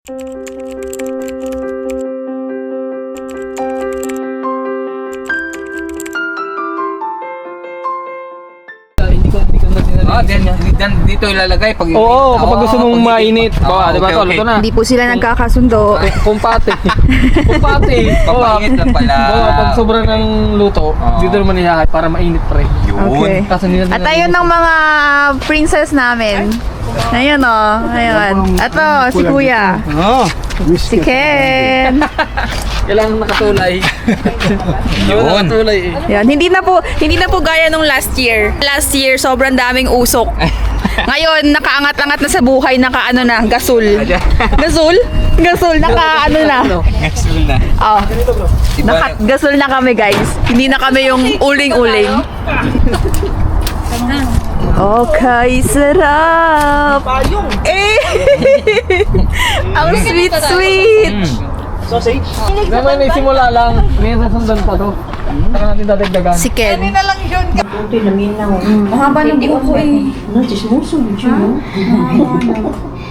Dito ilalagay pag Oo, kapag gusto mong mainit. Diba tol? Ito na. Hindi po sila nagkakasundo. Kumpate. Papangit lang pala. Pag sobra ng luto, dito naman ihahay para mainit pa rin. Okay. At ayun ng mga princess namin. Ayun o. Ayun. Ito, si Kuya. Si Ken. Kailangan nakatulay. Yun. Nakatulay Yan, hindi na po gaya nung last year. Last year sobrang daming usok. Ngayon nakaangat-angat na sa buhay, nakaano na, gasol. Gasol? Gasol nakaano na. Gasol na. Oh. Gasol na kami, guys. Hindi na kami yung uling-uling. Okay, sarap. Eh. Ang sweet-sweet. Sausage? Naman may simula lang. May nasundan pa to. Saka natin dadagdagan. Si Ken. Mahaba ng buhok ko eh.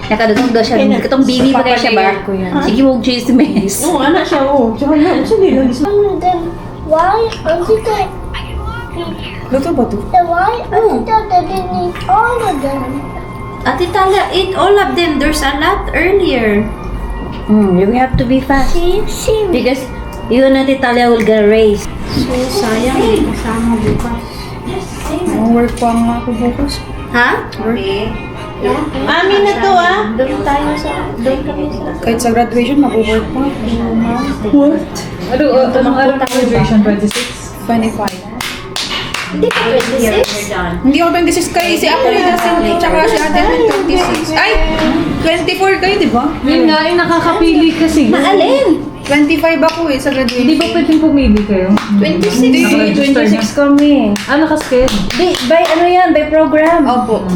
Nakadutong daw siya. Katong baby pa kaya siya ba? Sige mo chismis. Oo, anak siya, oo. Tsaka na, sige lang. Why? Auntie, Luto ba to? why? Auntie, didn't eat all of them. Ate Talia, eat all of them. There's a lot earlier. You have to be fast. See, Because yun Ate Talia will get raised. So, sayang eh. Kasama bukas. Work pa nga ako bukas. Ha? Amin na to, ah. Doon tayo sa... Doon kami sa... Kahit sa graduation, mag-work pa. What? Anong araw na graduation? 25. Hindi ka 26? Hindi ako 26 kayo. Si ako rin kasi, tsaka si ate rin 26. Ay! 24 kayo, di ba? Yun nga, yung nakakapili kasi. Maalin? 25 ako eh, sa graduation. Hindi ba pwedeng pumili kayo? 26. 26 kami. Ah, nakasked. By ano yan? By program. Opo.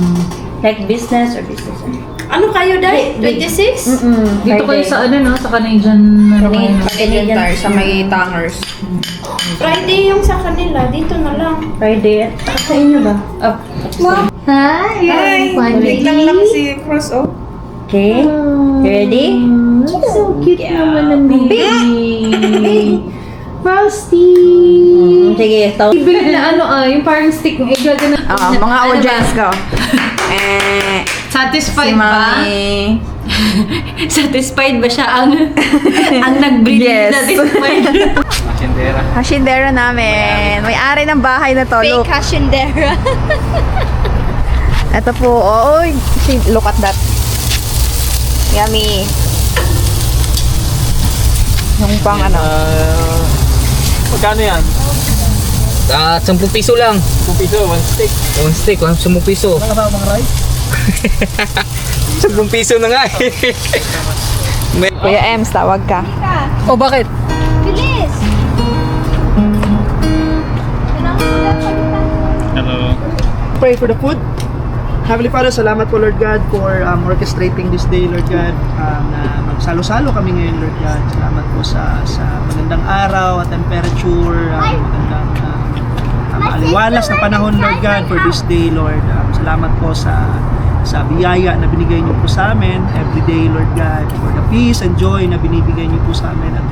Like business or business. Ano kayo, Day? 26? Dito kayo sa ano, no? Sa Canadian. Canadian Tire sa may Tangers. Friday yung sa kanila, dito na lang. Friday. Sa inyo ba? Hi! Wait lang si Cross, oh. Okay. You ready? So cute naman ng baby. Frosty! Sige, tawag. Ibig na ano yung parang stick ng igagana. Mga audience ko. Satisfied Si Mami. Satisfied ba siya ang nag-breed? Yes. Satisfied. Sindera. Hashindera namin. May-ari ng bahay na to. Look. Hashindera. Ito po. Oh, look at that. Yummy. Yung pang ano. Magkano yan? 10 piso lang. 2 piso, 1 stick. 1 stick, 10 piso. Wala kasama ng rice? 10 piso na nga eh. Kuya Ems, tawag ka. Oh, bakit? Bilis! Pray for the food. Heavenly Father, salamat po Lord God for orchestrating this day, Lord God, na magsalo-salo kami ngayon, Lord God. Salamat po sa magandang araw at temperature, magandang maaliwalas na panahon, Lord God, for this day, Lord. Salamat po sa biyaya na binigay niyo po sa amin every day, Lord God, for the peace and joy na binibigay niyo po sa amin at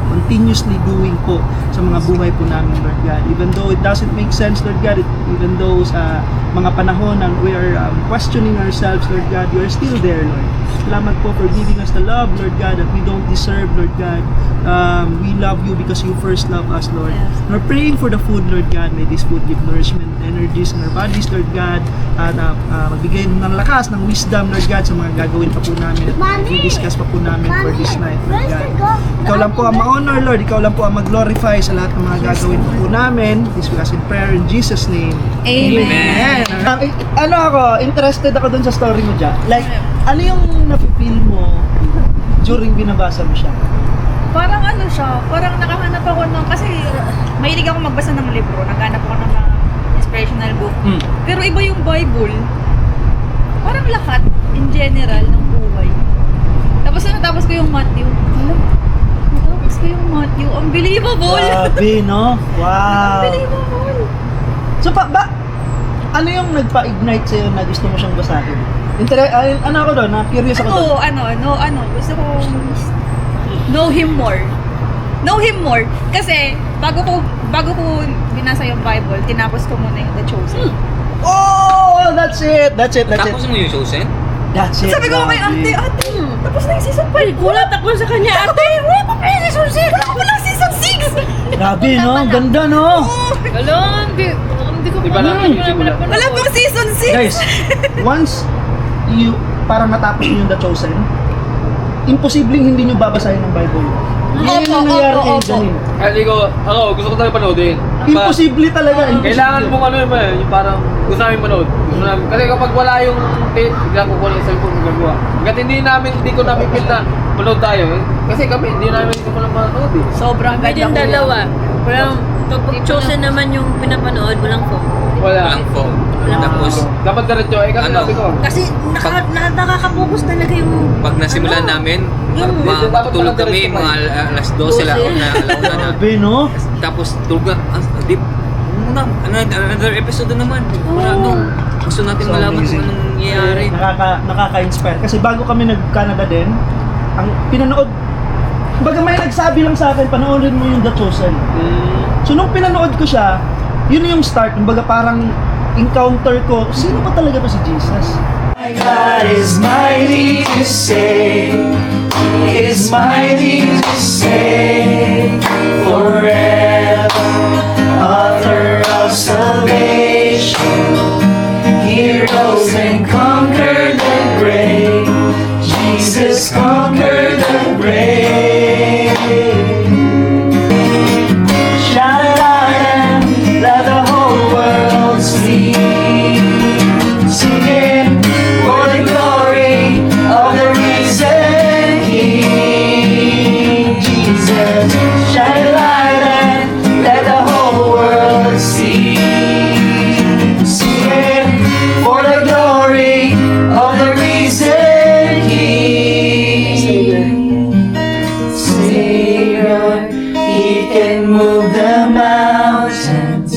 continuously doing po sa mga buhay po namin, Lord God. Even though it doesn't make sense, Lord God, even though sa mga panahon na we are questioning ourselves, Lord God, you are still there, Lord. Salamat po for giving us the love, Lord God, that we don't deserve, Lord God. We love you because you first love us, Lord. We're praying for the food, Lord God. May this food give nourishment, energies in our bodies, Lord God. Na magbigay ng lakas, ng wisdom, Lord God, sa mga gagawin pa po namin at i-discuss pa po namin for this night, Lord God. Ikaw lang po ang ma-honor, Lord. Ikaw lang po ang mag-glorify sa lahat ng mga gagawin pa po namin. This we ask in prayer in Jesus' name. Amen. Ano ako, interested ako dun sa story mo dyan. Like, ano yung napipil mo during binabasa mo siya? Parang ano siya, parang nakahanap ako ng, kasi mahilig ako magbasa ng libro, naghanap ako ng inspirational book. Pero iba yung Bible. Parang lahat, in general, ng buhay. Tapos natapos ko yung Matthew. Natapos ko yung Matthew. Unbelievable! Grabe, no? Wow! Unbelievable! So, ano yung nagpa-ignite sa'yo na gusto mo siyang basahin? Ano ako doon? Curious ako doon. Gusto ko know him more. Know him more. Kasi, bago ko binasa yung Bible, tinapos ko muna yung The Chosen. Oh, that's it. Tapos mo yung Chosen? That's it. Sabi ko kay ate, tapos na yung season 5. Gulat ako sa kanya, ate. Wala pa kayo season 6. Walang season 6! Grabe, no? Ganda, no? Wala, hindi ko Di ba naman yung simula? Wala pang season 6! Guys, once you parang natapos niyo yung The Chosen, imposibleng hindi niyo babasahin ng Bible. Yan ang nangyari kay Janine. Kasi ako, gusto ko talaga panoodin. Imposible talaga. Kailangan mong ano yung parang gusto namin manood. Gusto namin. Kasi kapag wala yung tape, bigla ko kunin yung cellphone mo gagawa. Hanggat hindi ko namin feel na manood tayo. Kasi kami, hindi namin gusto mo lang manood eh. Sobrang Pwede yung ganda ko. dalawa. Walang, kapag chosen naman yung pinapanood, walang phone. Walang phone. Tapos, Dapat diretso. Eh kasi Ano? sabi ko. Kasi nakaka-focus talaga yung... pag nasimulan namin, matutulog kami, mga alas 12 alauna na. Grabe, no? Tapos, tulog na, deep. Another episode na naman. Para gusto natin So malaman amazing. kung anong nangyayari. Nakaka-inspire. Kasi bago kami nag-Canada din, ang pinanood, baga may nagsabi lang sa akin, panoorin mo yung The Chosen. So nung pinanood ko siya, yun yung start. Baga parang encounter ko, sino ba talaga to si Jesus? My God is mighty to save. He is mighty to save forever. Author of salvation. He rose and conquered the grave. Jesus conquered the grave. Shine a light and let the whole world see. Singing for the glory of the risen King. Jesus, shine a light and let the whole world see. Singing for the glory of the risen King. Savior, He can move the mountains.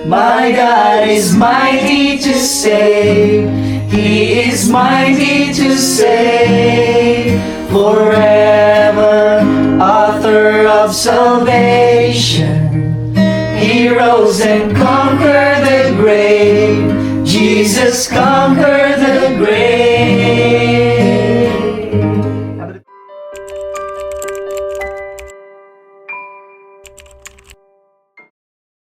My God is mighty to save. He is mighty to save forever. Author of salvation. He rose and conquered the grave. Jesus conquered